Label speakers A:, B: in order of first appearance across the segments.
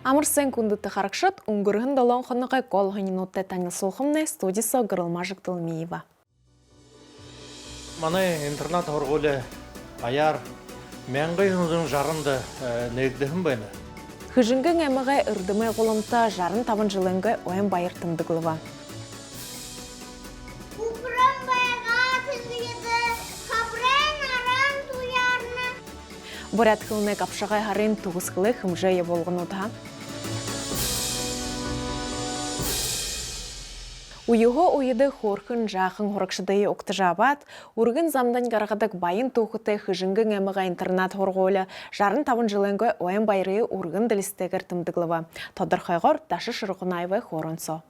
A: Амырсен күндіті қарақшыт, үңгірін долон қонығы қол ғынинутты таңыл солқымны студисо ғырылмажық дылмейва.
B: Маны интернет орғылы аяр мәңгі үңдің жарынды нәгдіхім бәйні.
A: Хыжыңгың әміғі үрдімі ғолымта жарын тавын жылыңғы ойын байыр тымдығылыва. Борят қылыны қапшағай ғарын тұғыз қылы хымжайы болғын ұта. Уйығы ойыды хорқын жақын хорықшыдайы оқты жабат, үргін замдан қарғадық байын тоқыты хыжыңгың әміға интернат хорғолы, жарын тавын жылыңғы ойын байрығы үргін ділістегір тымдығылыва. Тодыр қайғыр ташы шырғынайвы хорынсо.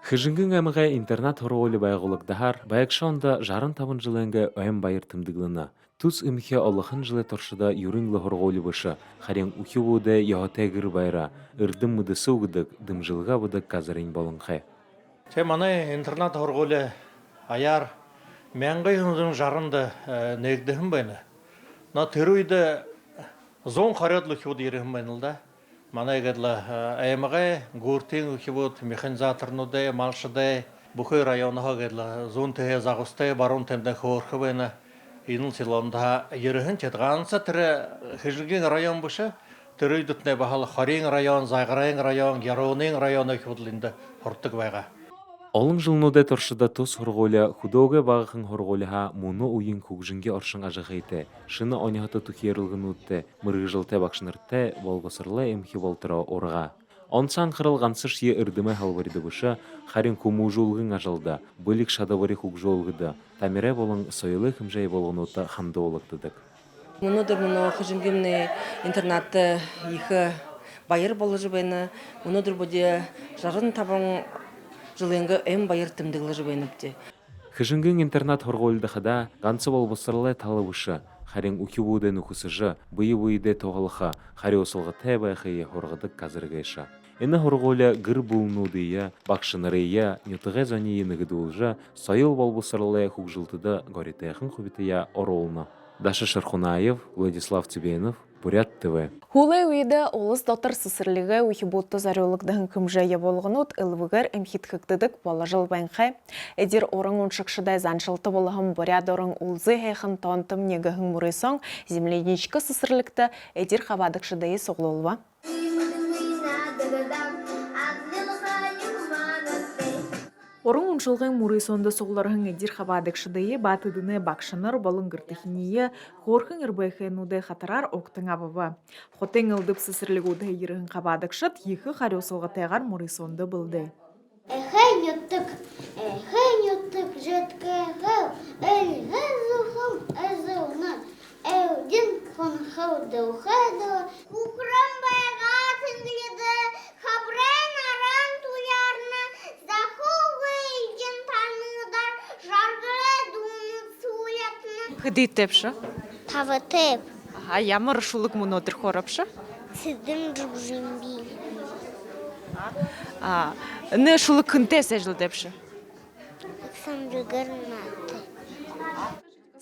C: Хыжыңгың әміға интернат хорғолы байғылық дағар, байықшауында жарын тавын жылыңғы ойын байыр тымдығылына. Туз имхе Аллахын жылы торшыда юринглы хорғолы бышы, харин ухи воды яғатайгыр байра, үрдім мұдысы ұғыдық, дымжылға бұдық қазырын болыңқай.
B: Маны интернет орғылы аяр мәңгі үңдің жарынды нәгдіхім бәйні. На түрүйді зон қарадлы көді ерігім бәйнілді. Маны егедлі әйміғай ғұртен үкебуд механизаторнуды, малшыды, бұқой районыға егедлі зон түйе зағысты барун тәмден қорқы бәйні. Иныл силонда ерігін тетғанса түрі хыжылген район бұшы. Түрүйдітіне бағалы Харин район, Зайғырайын район, Яронын районы көділінді ұрттық байға.
C: Олың жылнуды торшыда тұз хорғолы, худоғы бағықын хорғолыға мұны ойын көкжінге оршын ажығайты, шыны ойнығыты тұхерілгін өтті, мұрғы жылты бақшынырты, болғысырлы әмхи болтыра орға. Онсан қырылғансыш е үрдімі халварыды бұшы, харин көму жолғын ажалда, бөлік шадавары құқ жолғыды, тамире болың сойылы хымжай болғын өтті қамды олықтыдық.
D: Мұныдыр мұны қыжынгімні интернатты ехі байыр болы жыбайны, мұныдыр бұде жарын табың жылыңғы әм байыр тымдығылы жыбайныпты.
C: Хыжынгын интернат хорғолды қада, ғансы бол бұсырлы талы бұшы, харин үкі бұды нүхісіжі, бұйы-бұйды тоғылыға, хари осылғы тәбәйхейі хорғыдық қазіргейші. Эні хорғолы ғыр бұлнудыйы, бақшынырыйы, нютығы зәнейі нүгідуылжы, сайыл бол бұсырлы хук жылтыды ғоритайқын құбитыя оролны. Даша Шархунаев, Владислав Тибенов, Бурят ТВ.
A: Хулай уйды олыс дотыр сысырлығы уйхибутты зарюлықдығын күмжайы болғынут ылвығыр әмхитхіктідік бола жыл бәңқай. Әдер орың ұншықшыдай заншылты болығым Бурят орың ұлзы әйхін тонтым негіғын мұрайсың, земледничкі сысырлықты әдер қабадықшыдайы соғылылва. Орың ұншылғын мұрайсонды соғыларғын әдер қабадықшыдайы батыдыны бақшыныр болың ғыртықынейі қорқын үрбайхайнуды қатарар оқтың абывы. Хотен ұлдып сысырлық өді ерігін қабадықшыт егі қариосылғы тайғар мұрайсонды білді.
E: Эхен юттық жеткі ғыл, әлгі зұғым әзіуні, әудін қонқауды ұқады, ұқырам байға тіңгіледі, қабрен аран туярны, зақуғы үйген танудар, жарғыры думын суятны.
A: Хыды тепші?
E: Тавы теп,
A: Ямыр шулық мұны отыр қорапшы?
E: сіздің жүгжімбей.
A: Не шулық күнте сәжіл тепші?
E: Сандығырнаты.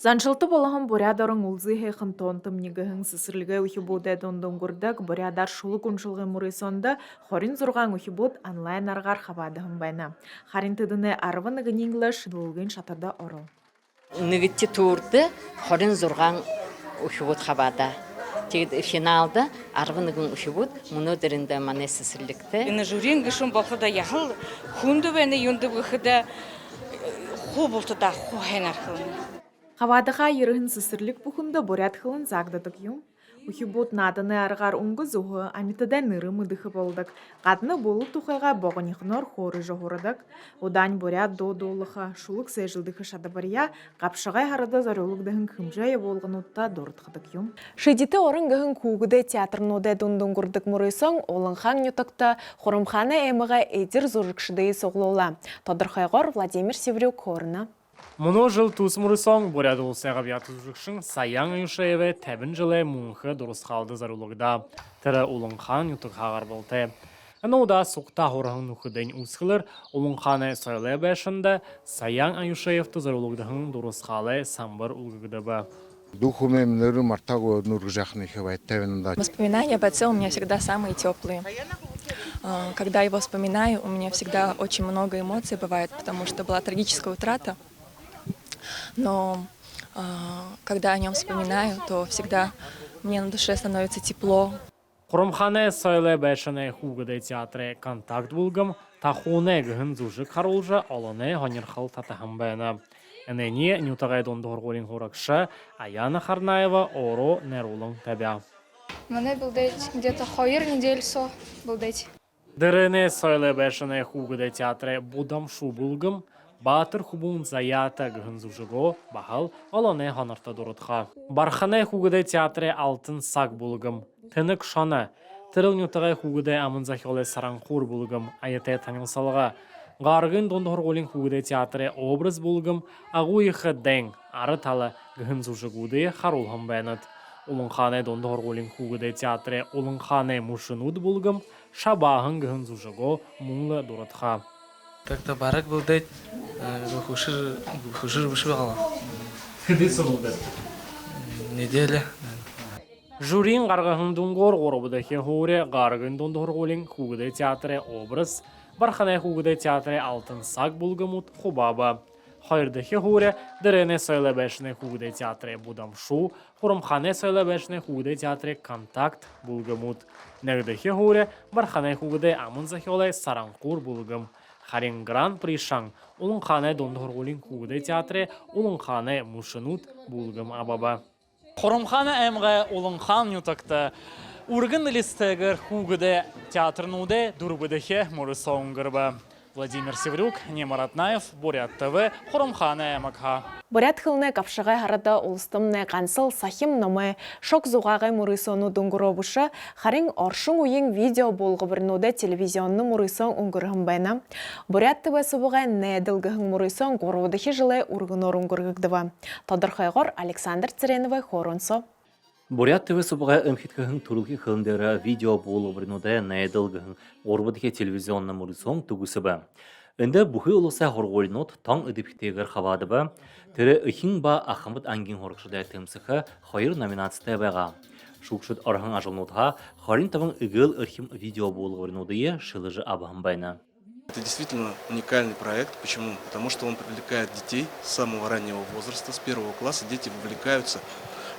A: Заншылты болағын Бурядарың ұлзы хейхін тонтым негіғын сысырлығы ұхибуды дондың күрдік Бурядар шулық ұншылғы мұрайсонды хорин зұрған ұхибуд онлайн арғар қабадығын байна. Харин тыдыны арвын ғынеңлі шыдылғын шатырда орыл.
F: Нігітті турды хорин зұрған ұхибуд қабада. Тегді финалда арвыныгын ұшыбуд, мұнодырында мане сысырлықты.
G: Ины журин гышын балқыда яхыл, хунды вәні юнды бұқыда ху бұлтыда ху хән арқылын.
A: Қавадыға ерігін сысырлық бұхында Бурят қылын загдадық юм. Ухибут наданы арғар ұңғы зұғы амитада ныры мұдығы болдық. Қадыны болу тұқайға боғынықнор хоры жоғырдық. Одан Бурят додолыға шулық сәжілдігі шадабария қапшығай харада зарулықдығын күмжайы болғын ұтта дордықдық юм. Шедеті орыңғығын куғыды театрноды дондың күрдік мұрайсың, олыңхан нютықта Хорымханы әміға әдір зұрықшыдайы соғылула. Тодырқайғыр Владимир Севрюк хорына.
H: Мұны жыл тұсмұрысың бұряды олсайға биятыз жүкшін саяң үйшайве тәбін жылы мұңқы дұрыс қалды зарулығыда. Тірі олыңхан ютық хағар болты. Әноуда соқта хорағын нүхіден ұсқылыр, олыңханы сайлы бәшінді саяң үйшайвті зарулығыдың дұрыс қалы самбыр ұлғыды ба.
I: Воспоминания об отце у меня всегда самые теплые. Когда его вспоминаю, у меня всегда очень много эмоций бывает, потому что была трагическая утрата. Но когда о нем вспоминаю, то всегда мне на душе становится тепло.
H: Құромхане сөйле бәшіне хугыды театры контакт булгым, тахуне гын зужы қарулжы олыны ғанерхал татахым бәні. Әнені нютағай дондығыр ғолин хоракшы, Аяна Харнаева оро нерулың тәбя.
J: Мене булдеть где-то хойер недель со булдеть.
H: Дырыны сөйле бәшіне хугыды театры будамшу булгым, Батыр хубун заята гын зужыго бағал олыны ғанырта дұрытға. Барханы хугыды театры алтын сақ булгым. Тынық шаны, тырыл нютағай хугыды амынзақ олы саранқур булгым, айытай таңылсалға. Ғарғын дондығыр олин хугыды театры образ булгым, ағу иқы дәң, ары талы гын зужыгуды қарулғым бәнет. Улынханы дондығыр олин хугыды театры улынханы мұшынуд булгым, шабағын гын зужыго мұңлы дұрытға.
K: Как-то барак был дать, хушир вышивала.
H: Кыдысы болды?
K: Неделя.
H: Журин ғарғын дондығыр ғорбыдақи хоре ғарғын дондығыр олин хугыды театры образ, Барханай хугыды театры алтын сақ булгымут хубаба. Хайырдахи хуре дырене сөйле бәшіне хугыды театры будамшу, Хурымхане сөйле бәшіне хугыды театры контакт булгымут. Нәгдахи хуре барханай хугыды амынзахи олай саранқур булгым. Харин гран-при шаң, Улынхане дондығыр олин хугыды театры Улынхане мушынут булгым абаба.
L: Хурымхане әмға Улынхан ютакты Ургын листегер хугыды театрнуде дурбыдыхе мурысоунгырба. Владимир Севрюк, Немар Атнаев, Бурят ТВ, Хурымхане әмәкха.
A: Бурят хылны капшығай харада улыстымны қансыл сахим номы шок зуғағай мурысону дунгуробушы харин оршың уйын видео болғы бірнуде телевизионны мурысон унгырғын байна. Бурят ТВ субығай нәділгіғын мурысон ғорвудыхи жылы ургын орунгырғыгдыва. Тодырхайғор Александр Цереновай хоронсо.
M: Бурят ТВ субыға өмхиткіғын турылғы қылындары видео болу бірінуді найдылғын орбыдығы телевизионны мұрысон түгісі. Үнді бұхы ұлыса ғорғолинот таң үдіпіктегір қавады ба, түрі үхін ба ақымыд аңгин ғорықшыдай тымсықы қайыр номинацияты бәға. Шуқшыд арғын ажылнотға қарин табын үгіл үрхім видео болу бірінудыйы шылыжы абағын байна.
N: Это действительно уникальный проект. Почему? Потому что он привлекает детей с самого раннего возраста, с 1 класса. Дети вовлекаются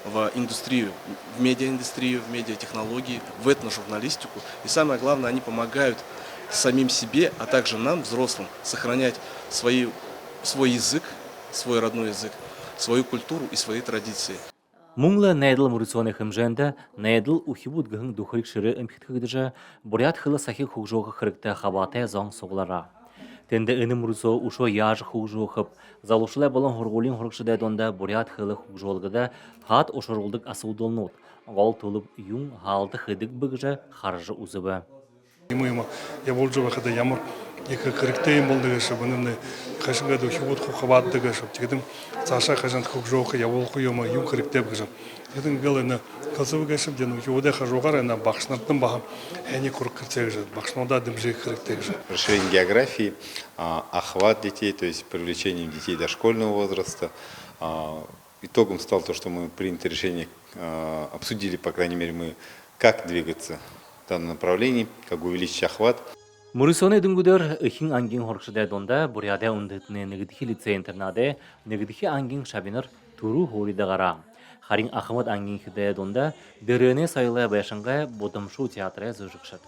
N: в индустрию, в медиаиндустрию, в медиатехнологии, в этножурналистику. И самое главное, они помогают самим себе, а также нам, взрослым, сохранять свой язык, свой родной язык, свою культуру и свои традиции.
M: Мұңлы найдыл мұрысоны хымжэнді, найдыл ухибуд гын духарик шыры өмхиткігдіжі, бурят хылы сахи хугжоғы қырыкты қабатай зоң соғылара. Тенде ыны мұрысо ушо яжы хугжоғы қып, залушылай болын хорғолин хорықшыдай донда бурят хылы хугжолғыда хат ошырылдық асудылнот, ғал толып юң халды хыдық бұғжы қаржы ұзыбы.
O: Я болжу вақыда ямыр екі қырықтайым болдығы шып, үнімді қашынға да ухибуд хуқабаддығы шып, тегдің саша қажан хугжоғы я болқы емі юң қырықтай бұғжы. Тегдің гыл әні қылсывы кәшіп ден ухибудай қажуғар әні бақшынаттың бағым әне құрық кіртегі жы, бақшынада дымжығы кіріктегі жы.
P: Расширение географии, охват детей, то есть привлечение детей дошкольного возраста. Итогом стало то, что мы приняли решение, обсудили, по крайней мере, мы, как двигаться в данном направлении, как увеличить охват.
M: Мұрысоны дүнгудер үхін аңгин хорықшыдай донда буряда үндетіне негідіхи лицей интернаде негідіхи аңгин шабиныр туру хорида ғара. Харин Ахмад аңгин хидая донда дөрөне сайылай байшынға бодымшу театры зөжікшіт.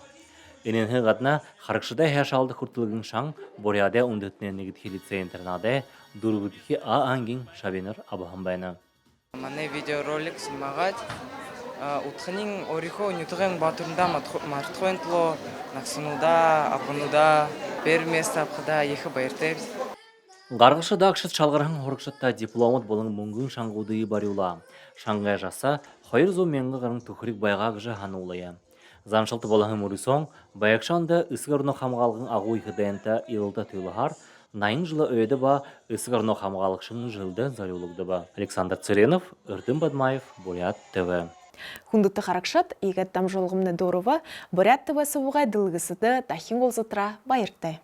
M: Эненхі ғадна харықшыдай хәшалды құртылығын шаң буряда үндетіне негідіхи лицей интернаде дұрғыдіхи аңгин шабиныр абахын байны.
Q: Мане видеоролик снимать. Утханин орихо нютген батурнда мартхоентло наксунуда апунуда бер места апхада ехы байыртебіз.
M: Гаргышы дакшыт чалгархан хорукшытта дипломат болың муңгын шаңгудыйы барюла. Шаңгай жаса хайыр зо менгі ғырын түхрик байгагжы ханулая. Заншылты болағын мұрысон, баякшанды ысығырны қамғалғын ағуй хыдайынта илылда түйліғар, найын жылы өйді ба ысығырны қамғалықшын жылды зарюлыгды ба. Александр Церенов, Үрдім Бадмаев, Бурят ТВ.
A: Хундыты қарақшат, егеттам жолғымны дорова, Бурят ТВ сұвыға дылғысыды тахин болзытыра байыртты.